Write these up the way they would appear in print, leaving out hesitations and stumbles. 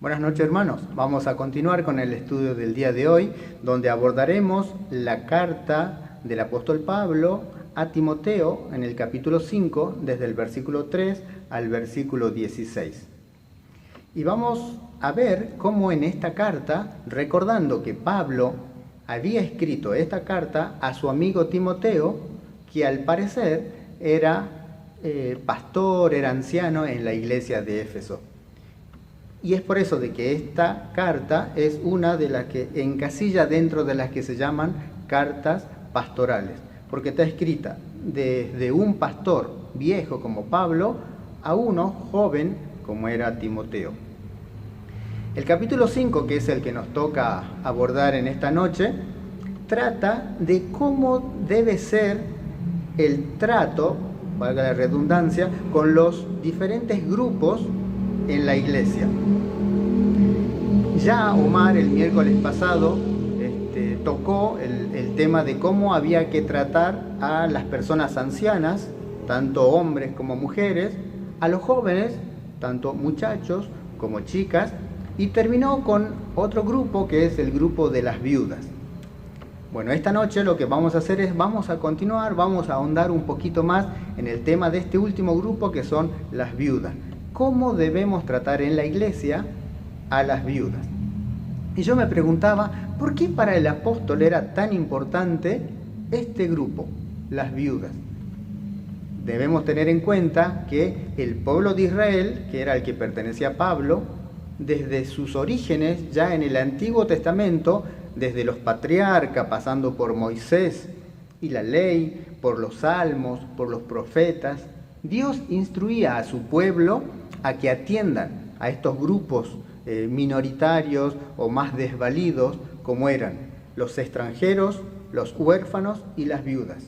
Buenas noches, hermanos. Vamos a continuar con el estudio del día de hoy, donde abordaremos la carta del apóstol Pablo a Timoteo en el capítulo 5, desde el versículo 3 al versículo 16. Y vamos a ver cómo en esta carta, recordando que Pablo había escrito esta carta a su amigo Timoteo, que al parecer era pastor, era anciano en la iglesia de Éfeso. Y es por eso de que esta carta es una de las que encasilla dentro de las que se llaman cartas pastorales, porque está escrita desde un pastor viejo como Pablo a uno joven como era Timoteo. El capítulo 5, que es el que nos toca abordar en esta noche, trata de cómo debe ser el trato, valga la redundancia, con los diferentes grupos en la iglesia. Ya Omar el miércoles pasado tocó el tema de cómo había que tratar a las personas ancianas, tanto hombres como mujeres, a los jóvenes, tanto muchachos como chicas, y terminó con otro grupo que es el grupo de las viudas. Bueno, esta noche lo que vamos a hacer es, vamos a continuar, vamos a ahondar un poquito más en el tema de este último grupo que son las viudas. ¿Cómo debemos tratar en la iglesia a las viudas? Y yo me preguntaba, ¿por qué para el apóstol era tan importante este grupo, las viudas? Debemos tener en cuenta que el pueblo de Israel, que era el que pertenecía a Pablo, desde sus orígenes, ya en el Antiguo Testamento, desde los patriarcas, pasando por Moisés y la ley, por los salmos, por los profetas, Dios instruía a su pueblo a que atiendan a estos grupos minoritarios o más desvalidos como eran los extranjeros, los huérfanos y las viudas.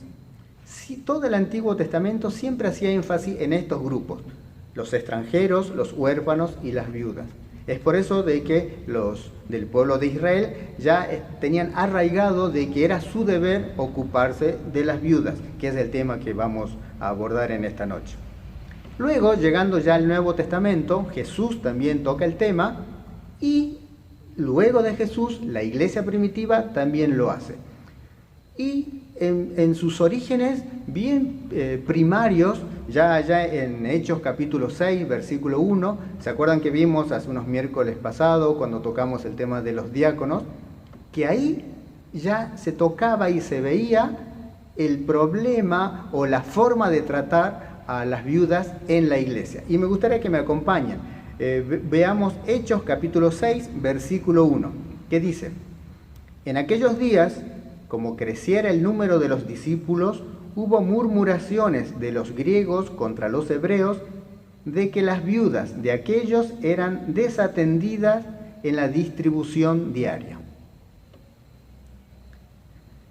Sí, todo el Antiguo Testamento siempre hacía énfasis en estos grupos, los extranjeros, los huérfanos y las viudas. Es por eso de que los del pueblo de Israel ya tenían arraigado de que era su deber ocuparse de las viudas, que es el tema que vamos a abordar en esta noche. Luego, llegando ya al Nuevo Testamento, Jesús también toca el tema y luego de Jesús, la iglesia primitiva también lo hace. Y en sus orígenes bien primarios, ya en Hechos capítulo 6, versículo 1, ¿se acuerdan que vimos hace unos miércoles pasados cuando tocamos el tema de los diáconos? Que ahí ya se tocaba y se veía el problema o la forma de tratar a las viudas en la iglesia. Y me gustaría que me acompañen. Veamos Hechos capítulo 6, versículo 1, que dice: En aquellos días, como creciera el número de los discípulos, hubo murmuraciones de los griegos contra los hebreos de que las viudas de aquellos eran desatendidas en la distribución diaria.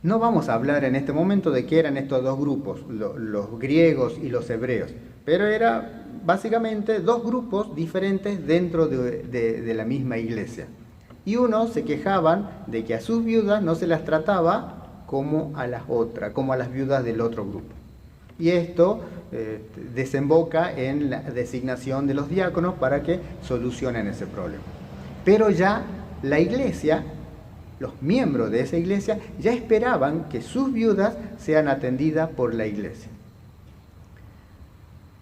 No vamos a hablar en este momento de qué eran estos dos grupos, los griegos y los hebreos, pero era básicamente dos grupos diferentes dentro de la misma iglesia. Y unos se quejaban de que a sus viudas no se las trataba como a las otras, como a las viudas del otro grupo. Y esto desemboca en la designación de los diáconos para que solucionen ese problema. Pero ya la iglesia, los miembros de esa iglesia, ya esperaban que sus viudas sean atendidas por la iglesia.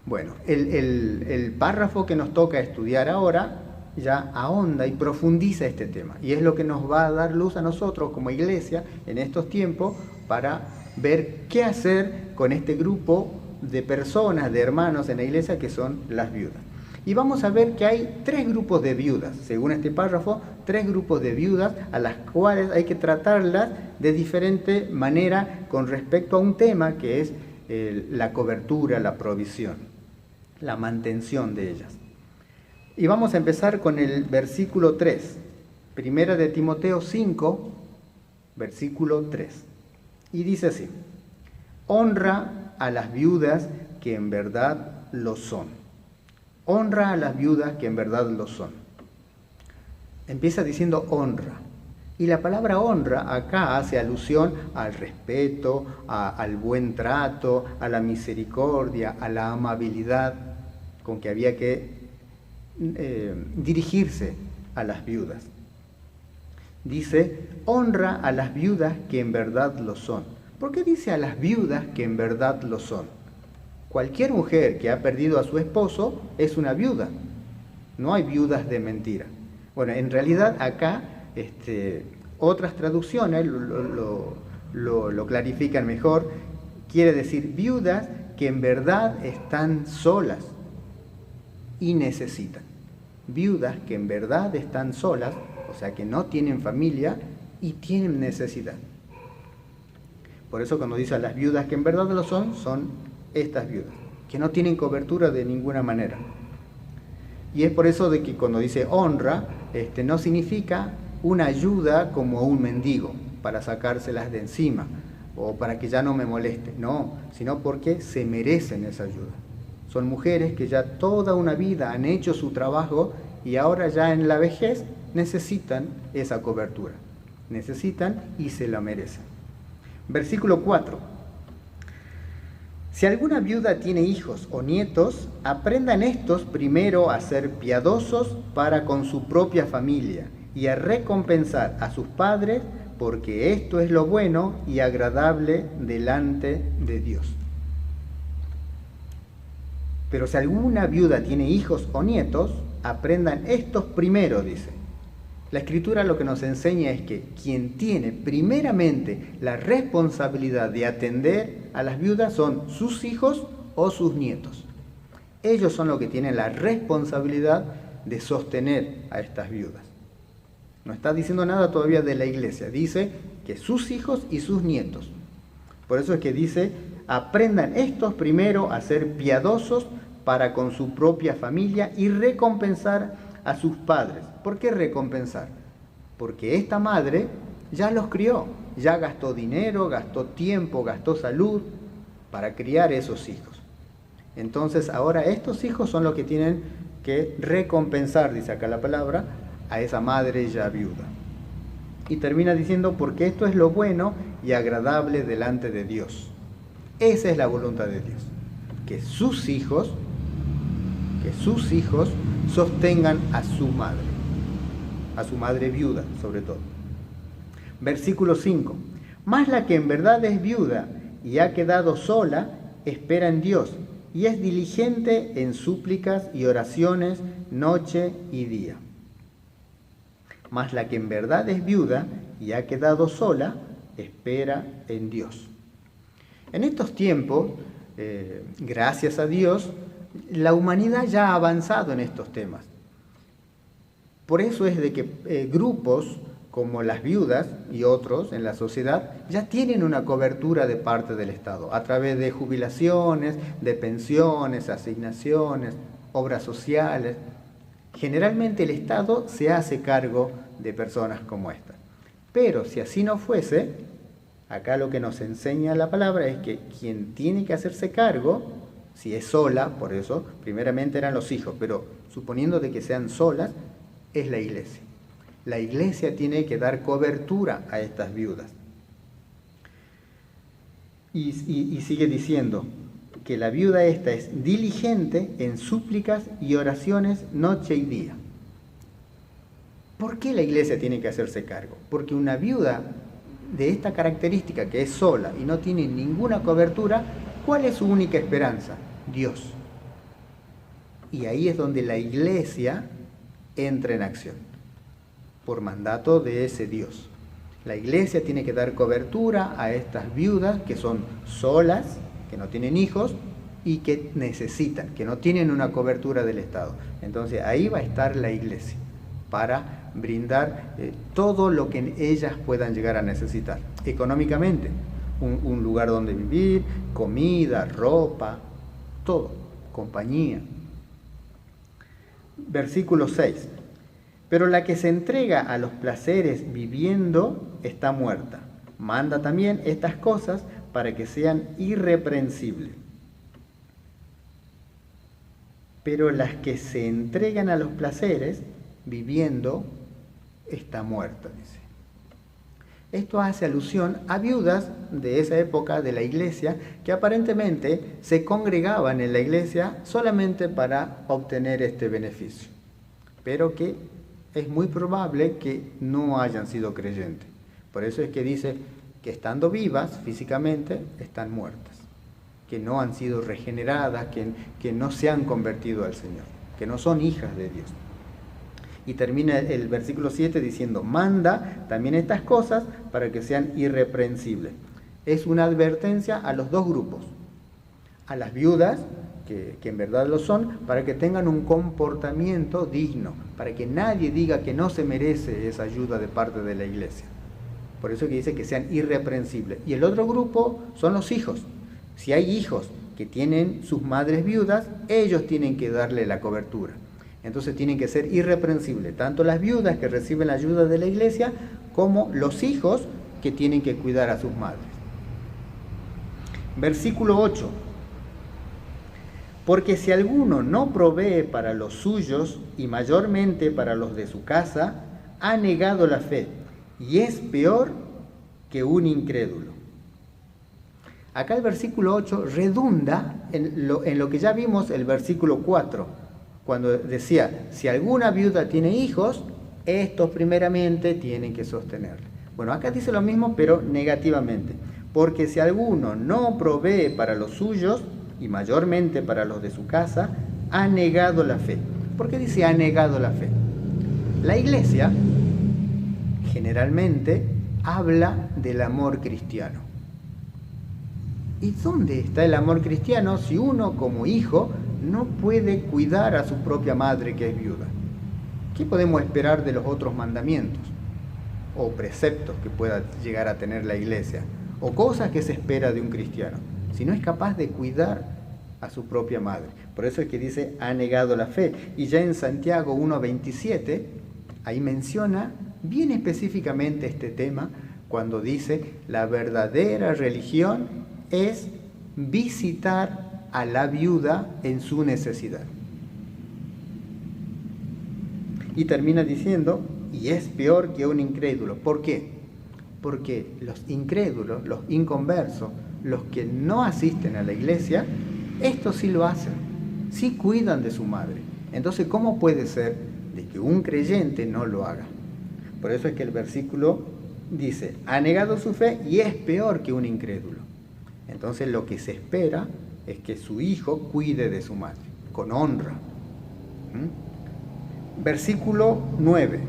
Bueno, el párrafo que nos toca estudiar ahora ya ahonda y profundiza este tema. Y es lo que nos va a dar luz a nosotros como iglesia en estos tiempos para ver qué hacer con este grupo de personas, de hermanos en la iglesia que son las viudas. Y vamos a ver que hay tres grupos de viudas, según este párrafo, tres grupos de viudas a las cuales hay que tratarlas de diferente manera con respecto a un tema que es la cobertura, la provisión, la mantención de ellas. Y vamos a empezar con el versículo 3, primera de Timoteo 5, versículo 3. Y dice así: honra a las viudas que en verdad lo son. Honra a las viudas que en verdad lo son. Empieza diciendo honra. Y la palabra honra acá hace alusión al respeto, al buen trato, a la misericordia, a la amabilidad con que había que dirigirse a las viudas. Dice, honra a las viudas que en verdad lo son. ¿Por qué dice a las viudas que en verdad lo son? Cualquier mujer que ha perdido a su esposo es una viuda. No hay viudas de mentira. Bueno, en realidad acá otras traducciones lo clarifican mejor. Quiere decir viudas que en verdad están solas y necesitan. Viudas que en verdad están solas, o sea que no tienen familia y tienen necesidad. Por eso cuando dice a las viudas que en verdad lo son estas viudas, que no tienen cobertura de ninguna manera. Y es por eso de que cuando dice honra, no significa una ayuda como un mendigo para sacárselas de encima o para que ya no me moleste, no, sino porque se merecen esa ayuda. Son mujeres que ya toda una vida han hecho su trabajo y ahora ya en la vejez necesitan esa cobertura. Necesitan y se la merecen. Versículo 4. Si alguna viuda tiene hijos o nietos, aprendan estos primero a ser piadosos para con su propia familia y a recompensar a sus padres, porque esto es lo bueno y agradable delante de Dios. Pero si alguna viuda tiene hijos o nietos, aprendan estos primero, dice. La Escritura lo que nos enseña es que quien tiene primeramente la responsabilidad de atender a las viudas son sus hijos o sus nietos. Ellos son los que tienen la responsabilidad de sostener a estas viudas. No está diciendo nada todavía de la iglesia, dice que sus hijos y sus nietos. Por eso es que dice, aprendan estos primero a ser piadosos para con su propia familia y recompensar a sus padres. ¿Por qué recompensar? Porque esta madre ya los crió, ya gastó dinero, gastó tiempo, gastó salud para criar esos hijos. Entonces ahora estos hijos son los que tienen que recompensar, dice acá la palabra, a esa madre ya viuda. Y termina diciendo, porque esto es lo bueno y agradable delante de Dios. Esa es la voluntad de Dios, que sus hijos sostengan a su madre viuda sobre todo. Versículo 5. Mas la que en verdad es viuda y ha quedado sola, espera en Dios y es diligente en súplicas y oraciones noche y día. Mas la que en verdad es viuda y ha quedado sola, espera en Dios. En estos tiempos, gracias a Dios, la humanidad ya ha avanzado en estos temas. Por eso es de que grupos como las viudas y otros en la sociedad ya tienen una cobertura de parte del Estado, a través de jubilaciones, de pensiones, asignaciones, obras sociales. Generalmente el Estado se hace cargo de personas como esta. Pero si así no fuese, acá lo que nos enseña la palabra es que quien tiene que hacerse cargo, si es sola, por eso, primeramente eran los hijos, pero suponiendo de que sean solas, es la iglesia. La iglesia tiene que dar cobertura a estas viudas. Y sigue diciendo que la viuda esta es diligente en súplicas y oraciones noche y día. ¿Por qué la iglesia tiene que hacerse cargo? Porque una viuda de esta característica, que es sola y no tiene ninguna cobertura, ¿cuál es su única esperanza? Dios. Y ahí es donde la iglesia entra en acción, por mandato de ese Dios. La iglesia tiene que dar cobertura a estas viudas que son solas, que no tienen hijos y que necesitan, que no tienen una cobertura del Estado. Entonces ahí va a estar la iglesia para brindar todo lo que ellas puedan llegar a necesitar. Económicamente, un lugar donde vivir, comida, ropa, todo, compañía. Versículo 6. Pero la que se entrega a los placeres viviendo está muerta. Manda también estas cosas para que sean irreprensibles. Pero las que se entregan a los placeres viviendo está muerta, dice. Esto hace alusión a viudas de esa época de la iglesia que aparentemente se congregaban en la iglesia solamente para obtener este beneficio, pero que es muy probable que no hayan sido creyentes. Por eso es que dice que estando vivas físicamente, están muertas, que no han sido regeneradas, que no se han convertido al Señor, que no son hijas de Dios. Y termina el versículo 7 diciendo, manda también estas cosas para que sean irreprensibles. Es una advertencia a los dos grupos, a las viudas, que en verdad lo son, para que tengan un comportamiento digno, para que nadie diga que no se merece esa ayuda de parte de la iglesia. Por eso que dice que sean irreprensibles. Y el otro grupo son los hijos. Si hay hijos que tienen sus madres viudas, ellos tienen que darle la cobertura. Entonces tienen que ser irreprensibles, tanto las viudas que reciben la ayuda de la iglesia, como los hijos que tienen que cuidar a sus madres. Versículo 8. Porque si alguno no provee para los suyos, y mayormente para los de su casa, ha negado la fe, y es peor que un incrédulo. Acá el versículo 8 redunda en lo que ya vimos el versículo 4, cuando decía, si alguna viuda tiene hijos, estos primeramente tienen que sostenerle. Bueno, acá dice lo mismo, pero negativamente. Porque si alguno no provee para los suyos, y mayormente para los de su casa, ha negado la fe. ¿Por qué dice ha negado la fe? La iglesia generalmente habla del amor cristiano. ¿Y dónde está el amor cristiano si uno como hijo no puede cuidar a su propia madre que es viuda? ¿Qué podemos esperar de los otros mandamientos o preceptos que pueda llegar a tener la iglesia? O cosas que se espera de un cristiano, si no es capaz de cuidar a su propia madre. Por eso es que dice, ha negado la fe. Y ya en Santiago 1:27, ahí menciona bien específicamente este tema, cuando dice, la verdadera religión es visitar a la viuda en su necesidad. Y termina diciendo, y es peor que un incrédulo. ¿Por qué? Porque los incrédulos, los inconversos, los que no asisten a la iglesia, estos sí lo hacen, sí cuidan de su madre. Entonces, ¿cómo puede ser de que un creyente no lo haga? Por eso es que el versículo dice, ha negado su fe y es peor que un incrédulo. Entonces, lo que se espera es que su hijo cuide de su madre, con honra. Versículo 9.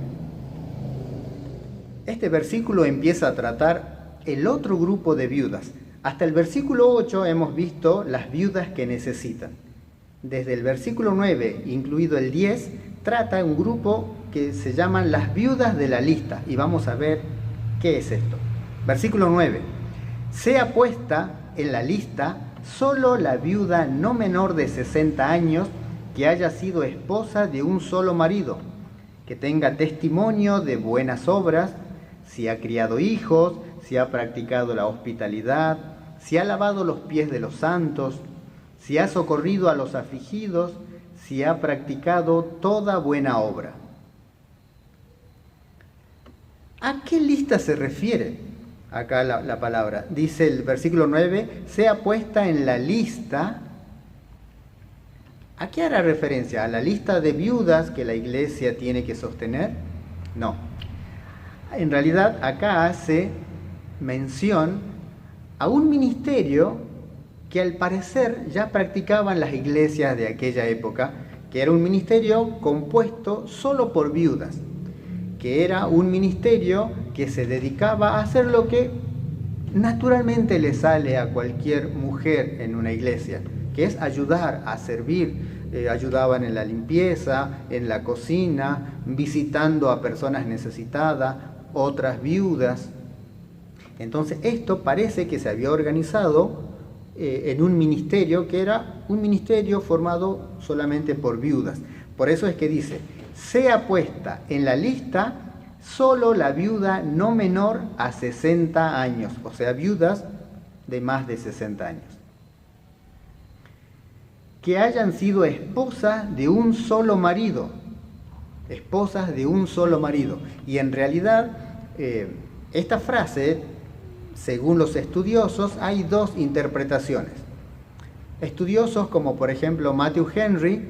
Este versículo empieza a tratar el otro grupo de viudas. Hasta el versículo 8 hemos visto las viudas que necesitan. Desde el versículo 9, incluido el 10, trata un grupo que se llaman las viudas de la lista. Y vamos a ver qué es esto. Versículo 9. Sea puesta en la lista solo la viuda no menor de 60 años que haya sido esposa de un solo marido, que tenga testimonio de buenas obras, si ha criado hijos, si ha practicado la hospitalidad, si ha lavado los pies de los santos, si ha socorrido a los afligidos, si ha practicado toda buena obra. ¿A qué lista se refiere acá la palabra? Dice el versículo 9, sea puesta en la lista. ¿A qué hará referencia? ¿A la lista de viudas que la iglesia tiene que sostener? No. En realidad acá hace mención a un ministerio que al parecer ya practicaban las iglesias de aquella época, que era un ministerio compuesto solo por viudas, que era un ministerio que se dedicaba a hacer lo que naturalmente le sale a cualquier mujer en una iglesia, que es ayudar a servir. Ayudaban en la limpieza, en la cocina, visitando a personas necesitadas, otras viudas. Entonces esto parece que se había organizado en un ministerio que era un ministerio formado solamente por viudas. Por eso es que dice, sea puesta en la lista solo la viuda no menor a 60 años, o sea, viudas de más de 60 años. Que hayan sido esposas de un solo marido, esposas de un solo marido. Y en realidad, esta frase, según los estudiosos, hay dos interpretaciones. Estudiosos como por ejemplo Matthew Henry,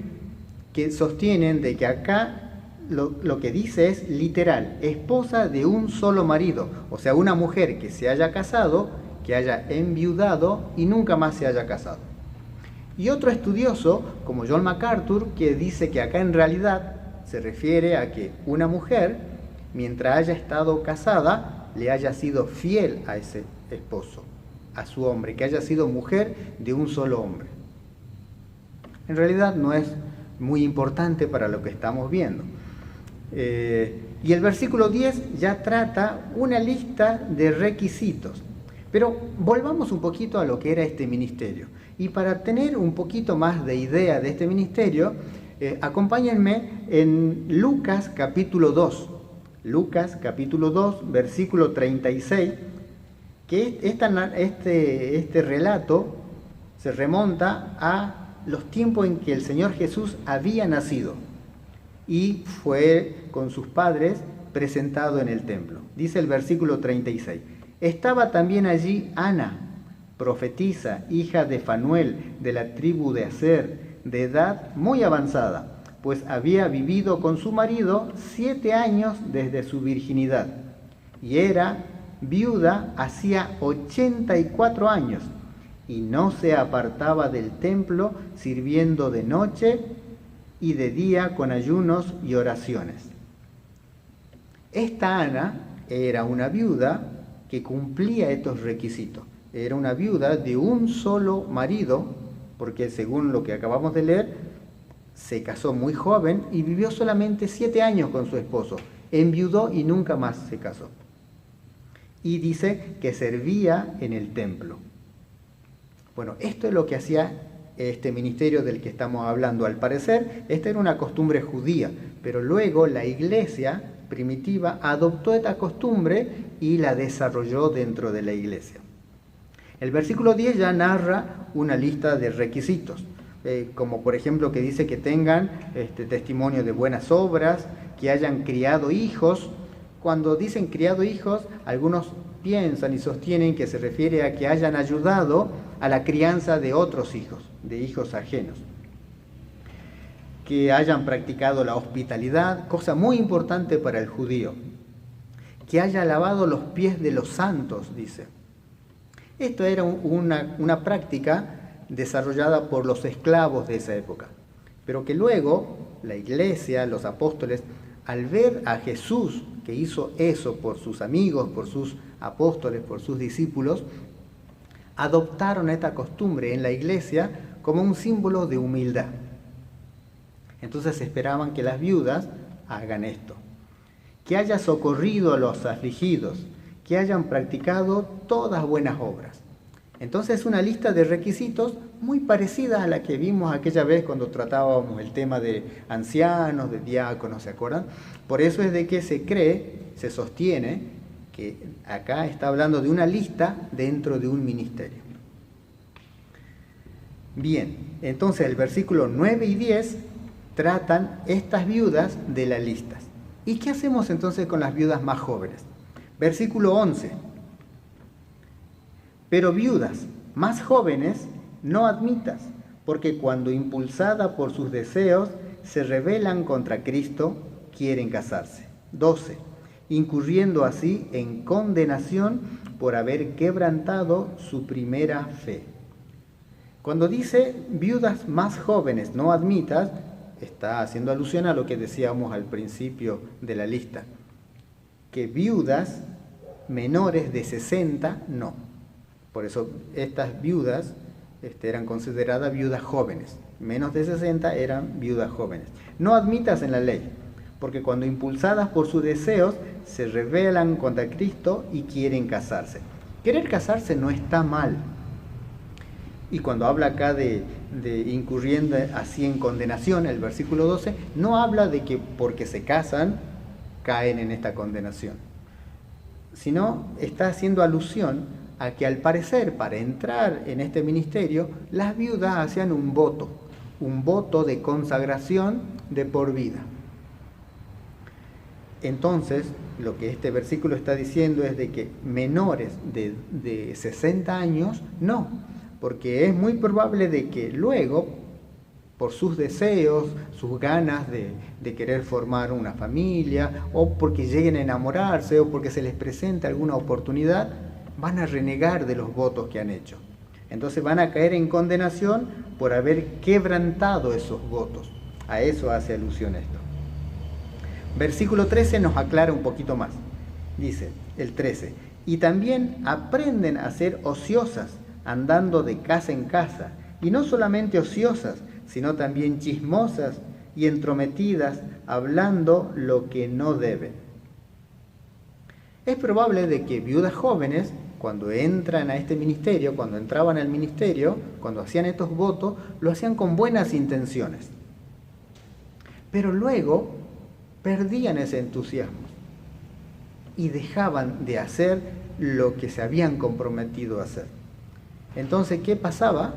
que sostienen de que acá lo que dice es literal, esposa de un solo marido, o sea, una mujer que se haya casado, que haya enviudado y nunca más se haya casado. Y otro estudioso, como John MacArthur, que dice que acá en realidad se refiere a que una mujer, mientras haya estado casada, le haya sido fiel a ese esposo, a su hombre, que haya sido mujer de un solo hombre. En realidad no es muy importante para lo que estamos viendo. Y el versículo 10 ya trata una lista de requisitos. Pero volvamos un poquito a lo que era este ministerio. Y para tener un poquito más de idea de este ministerio, acompáñenme en Lucas capítulo 2. Lucas capítulo 2, versículo 36, que este relato se remonta a los tiempos en que el Señor Jesús había nacido y fue con sus padres presentado en el templo. Dice el versículo 36, estaba también allí Ana, profetisa, hija de Fanuel, de la tribu de Aser, de edad muy avanzada, pues había vivido con su marido 7 años desde su virginidad, y era viuda hacía 84 años, y no se apartaba del templo, sirviendo de noche y de día con ayunos y oraciones. Esta Ana era una viuda que cumplía estos requisitos. Era una viuda de un solo marido, porque según lo que acabamos de leer, se casó muy joven y vivió solamente 7 años con su esposo. Enviudó y nunca más se casó. Y dice que servía en el templo. Bueno, esto es lo que hacía este ministerio del que estamos hablando. Al parecer, esta era una costumbre judía, pero luego la iglesia primitiva adoptó esta costumbre y la desarrolló dentro de la iglesia. El versículo 10 ya narra una lista de requisitos. Como por ejemplo que dice que tengan testimonio de buenas obras, que hayan criado hijos. Cuando dicen criado hijos, algunos piensan y sostienen que se refiere a que hayan ayudado a la crianza de otros hijos, de hijos ajenos. Que hayan practicado la hospitalidad, cosa muy importante para el judío. Que haya lavado los pies de los santos, dice. Esto era una práctica desarrollada por los esclavos de esa época, pero que luego la iglesia, los apóstoles, al ver a Jesús que hizo eso por sus amigos, por sus apóstoles, por sus discípulos, adoptaron esta costumbre en la iglesia como un símbolo de humildad. Entonces esperaban que las viudas hagan esto, que haya socorrido a los afligidos, que hayan practicado todas buenas obras. Entonces es una lista de requisitos muy parecida a la que vimos aquella vez cuando tratábamos el tema de ancianos, de diáconos, ¿se acuerdan? Por eso es de que se cree, se sostiene, que acá está hablando de una lista dentro de un ministerio. Bien, entonces el versículo 9 y 10 tratan estas viudas de las listas. ¿Y qué hacemos entonces con las viudas más jóvenes? Versículo 11. Pero viudas más jóvenes no admitas, porque cuando impulsada por sus deseos se rebelan contra Cristo, quieren casarse. 12. Incurriendo así en condenación por haber quebrantado su primera fe. Cuando dice viudas más jóvenes no admitas, está haciendo alusión a lo que decíamos al principio de la lista, que viudas menores de 60 no. Por eso estas viudas eran consideradas viudas jóvenes. Menos de 60 eran viudas jóvenes. No admitas en la ley, porque cuando impulsadas por sus deseos se rebelan contra Cristo y quieren casarse. Querer casarse no está mal. Y cuando habla acá de incurriendo así en condenación, el versículo 12, no habla de que porque se casan caen en esta condenación, sino está haciendo alusión a que al parecer para entrar en este ministerio las viudas hacían un voto de consagración de por vida. Entonces, lo que este versículo está diciendo es de que menores de 60 años no, porque es muy probable de que luego, por sus deseos, sus ganas de querer formar una familia, o porque lleguen a enamorarse, o porque se les presente alguna oportunidad, van a renegar de los votos que han hecho. Entonces van a caer en condenación por haber quebrantado esos votos. A eso hace alusión esto. Versículo 13 nos aclara un poquito más. Dice el 13, y también aprenden a ser ociosas, andando de casa en casa, y no solamente ociosas, sino también chismosas y entrometidas, hablando lo que no deben. Es probable de que viudas jóvenes, cuando entran a este ministerio, cuando entraban al ministerio, cuando hacían estos votos, lo hacían con buenas intenciones. Pero luego perdían ese entusiasmo y dejaban de hacer lo que se habían comprometido a hacer. Entonces, ¿qué pasaba?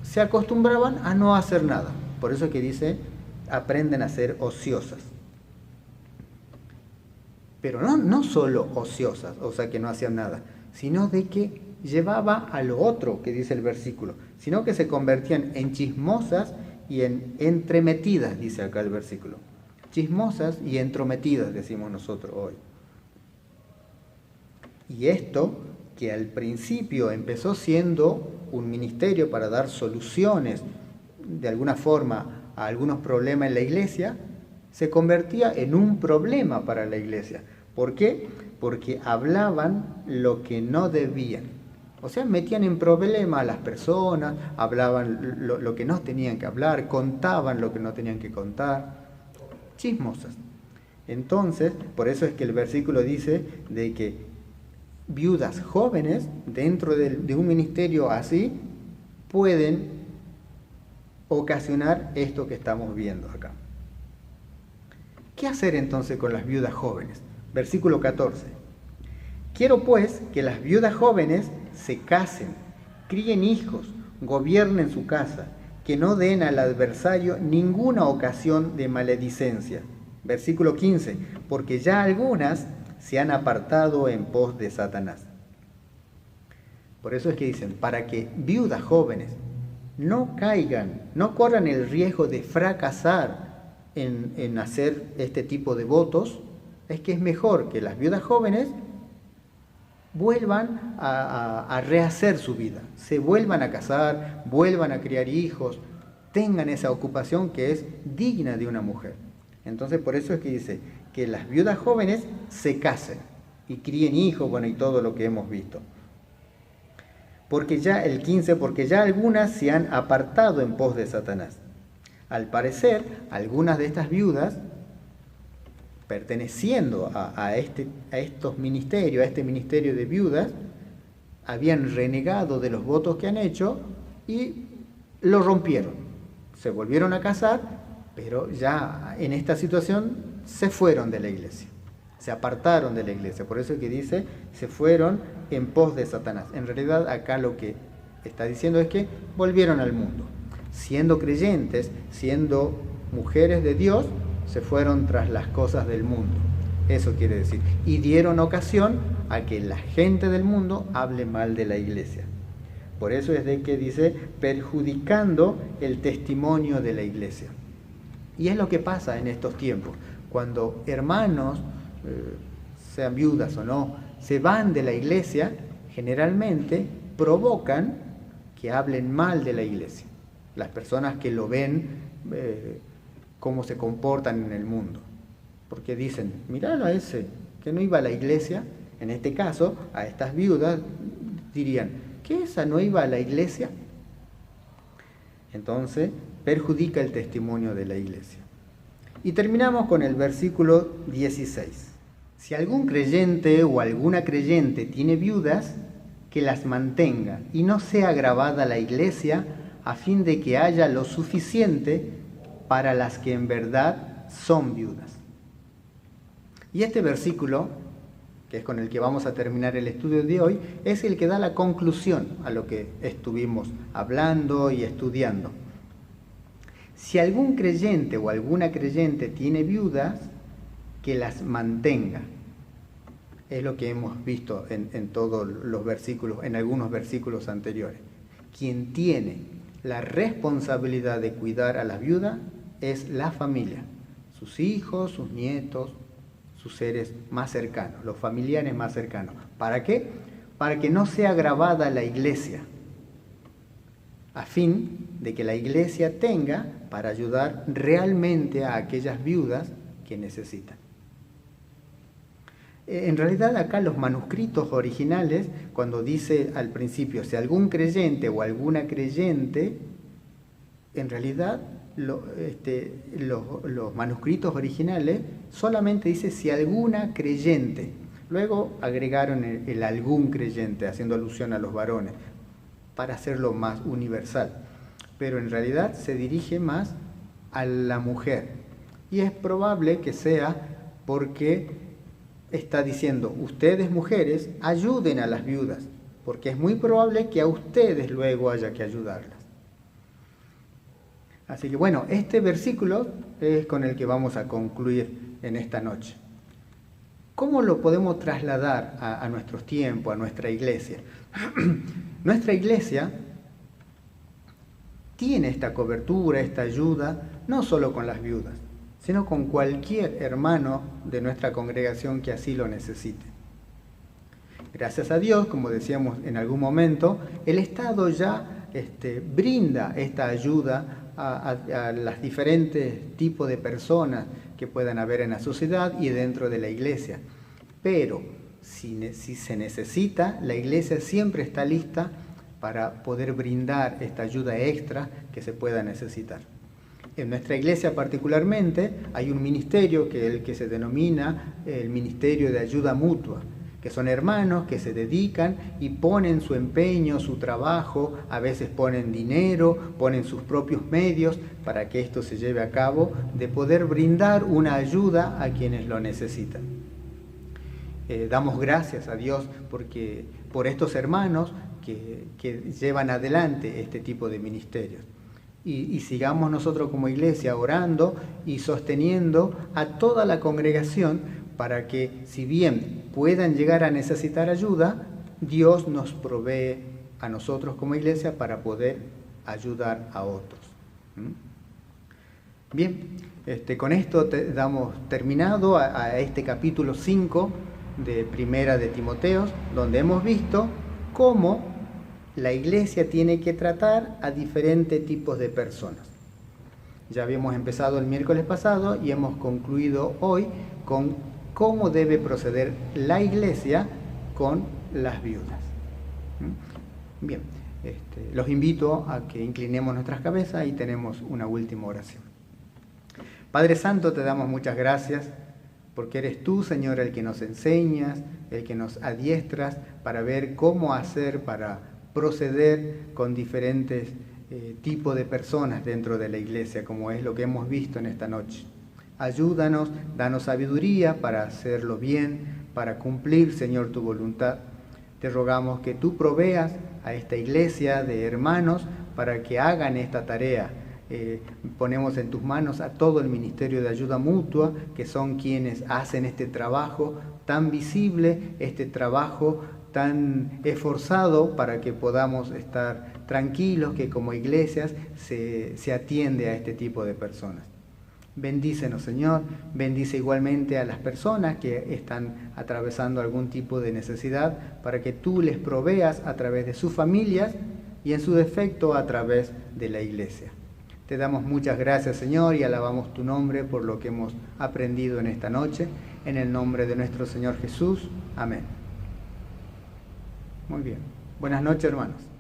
Se acostumbraban a no hacer nada. Por eso es que dice, aprenden a ser ociosas. Pero no solo ociosas, o sea que no hacían nada, sino de que llevaba a lo otro que dice el versículo, sino que se convertían en chismosas y en entremetidas, dice acá el versículo. Chismosas y entrometidas, decimos nosotros hoy. Y esto, que al principio empezó siendo un ministerio para dar soluciones de alguna forma a algunos problemas en la iglesia, se convertía en un problema para la iglesia. ¿Por qué? Porque hablaban lo que no debían. O sea, metían en problema a las personas, hablaban lo que no tenían que hablar, contaban lo que no tenían que contar. Chismosas. Entonces, por eso es que el versículo dice de que viudas jóvenes dentro de un ministerio así pueden ocasionar esto que estamos viendo acá. ¿Qué hacer entonces con las viudas jóvenes? Versículo 14. Quiero pues que las viudas jóvenes se casen, críen hijos, gobiernen su casa, que no den al adversario ninguna ocasión de maledicencia. Versículo 15. Porque ya algunas se han apartado en pos de Satanás. Por eso es que dicen, para que viudas jóvenes no caigan, no corran el riesgo de fracasar en hacer este tipo de votos, es que es mejor que las viudas jóvenes vuelvan a rehacer su vida, se vuelvan a casar, vuelvan a criar hijos, tengan esa ocupación que es digna de una mujer. Entonces por eso es que dice que las viudas jóvenes se casen y críen hijos, bueno, y todo lo que hemos visto. Porque ya el 15, porque ya algunas se han apartado en pos de Satanás. Al parecer, algunas de estas viudas, perteneciendo a estos ministerios, a este ministerio de viudas, habían renegado de los votos que han hecho y lo rompieron. Se volvieron a casar, pero ya en esta situación se fueron de la iglesia, se apartaron de la iglesia. Por eso es que dice, se fueron en pos de Satanás. En realidad acá lo que está diciendo es que volvieron al mundo. Siendo creyentes, siendo mujeres de Dios, se fueron tras las cosas del mundo. Eso quiere decir. Y dieron ocasión a que la gente del mundo hable mal de la iglesia. Por eso es de que dice, perjudicando el testimonio de la iglesia. Y es lo que pasa en estos tiempos. Cuando hermanos, sean viudas o no, se van de la iglesia, generalmente provocan que hablen mal de la iglesia. Las personas que lo ven, cómo se comportan en el mundo. Porque dicen, mirá a ese que no iba a la iglesia, en este caso, a estas viudas dirían, ¿qué esa no iba a la iglesia? Entonces, perjudica el testimonio de la iglesia. Y terminamos con el versículo 16. Si algún creyente o alguna creyente tiene viudas, que las mantenga y no sea gravada la iglesia, a fin de que haya lo suficiente para las que en verdad son viudas. Y este versículo, que es con el que vamos a terminar el estudio de hoy, es el que da la conclusión a lo que estuvimos hablando y estudiando. Si algún creyente o alguna creyente tiene viudas, que las mantenga. Es lo que hemos visto en todos los versículos, en algunos versículos anteriores. Quien tiene la responsabilidad de cuidar a las viudas es la familia, sus hijos, sus nietos, sus seres más cercanos, los familiares más cercanos. ¿Para qué? Para que no sea grabada la iglesia, a fin de que la iglesia tenga para ayudar realmente a aquellas viudas que necesitan. En realidad acá los manuscritos originales, cuando dice al principio, si algún creyente o alguna creyente, en realidad los manuscritos originales solamente dice si alguna creyente. Luego agregaron el algún creyente, haciendo alusión a los varones, para hacerlo más universal. Pero en realidad se dirige más a la mujer. Y es probable que sea porque está diciendo, ustedes mujeres ayuden a las viudas, porque es muy probable que a ustedes luego haya que ayudarlas. Así que bueno, este versículo es con el que vamos a concluir en esta noche. ¿Cómo lo podemos trasladar a nuestros tiempos, a nuestra iglesia? Nuestra iglesia tiene esta cobertura, esta ayuda, no solo con las viudas, sino con cualquier hermano de nuestra congregación que así lo necesite. Gracias a Dios, como decíamos en algún momento, el Estado ya brinda esta ayuda a los diferentes tipos de personas que puedan haber en la sociedad y dentro de la iglesia. Pero si se necesita, la iglesia siempre está lista para poder brindar esta ayuda extra que se pueda necesitar. En nuestra iglesia particularmente hay un ministerio que se denomina el Ministerio de Ayuda Mutua, que son hermanos que se dedican y ponen su empeño, su trabajo, a veces ponen dinero, ponen sus propios medios para que esto se lleve a cabo, de poder brindar una ayuda a quienes lo necesitan. Damos gracias a Dios por estos hermanos que llevan adelante este tipo de ministerios. Y sigamos nosotros como iglesia orando y sosteniendo a toda la congregación para que, si bien puedan llegar a necesitar ayuda, Dios nos provee a nosotros como iglesia para poder ayudar a otros. Bien, con esto damos terminado a este capítulo 5 de Primera de Timoteo, donde hemos visto cómo la iglesia tiene que tratar a diferentes tipos de personas. Ya habíamos empezado el miércoles pasado y hemos concluido hoy con cómo debe proceder la iglesia con las viudas. Bien, los invito a que inclinemos nuestras cabezas y tenemos una última oración. Padre Santo, te damos muchas gracias porque eres tú, Señor, el que nos enseñas, el que nos adiestras para ver cómo hacer para proceder con diferentes tipos de personas dentro de la iglesia, como es lo que hemos visto en esta noche. Ayúdanos, danos sabiduría para hacerlo bien, para cumplir, Señor, tu voluntad. Te rogamos que tú proveas a esta iglesia de hermanos para que hagan esta tarea. Ponemos en tus manos a todo el Ministerio de Ayuda Mutua, que son quienes hacen este trabajo tan visible, este trabajo tan esforzado para que podamos estar tranquilos, que como iglesias se atiende a este tipo de personas. Bendícenos, Señor, bendice igualmente a las personas que están atravesando algún tipo de necesidad para que tú les proveas a través de sus familias y en su defecto a través de la iglesia. Te damos muchas gracias, Señor, y alabamos tu nombre por lo que hemos aprendido en esta noche. En el nombre de nuestro Señor Jesús. Amén. Muy bien. Buenas noches, hermanos.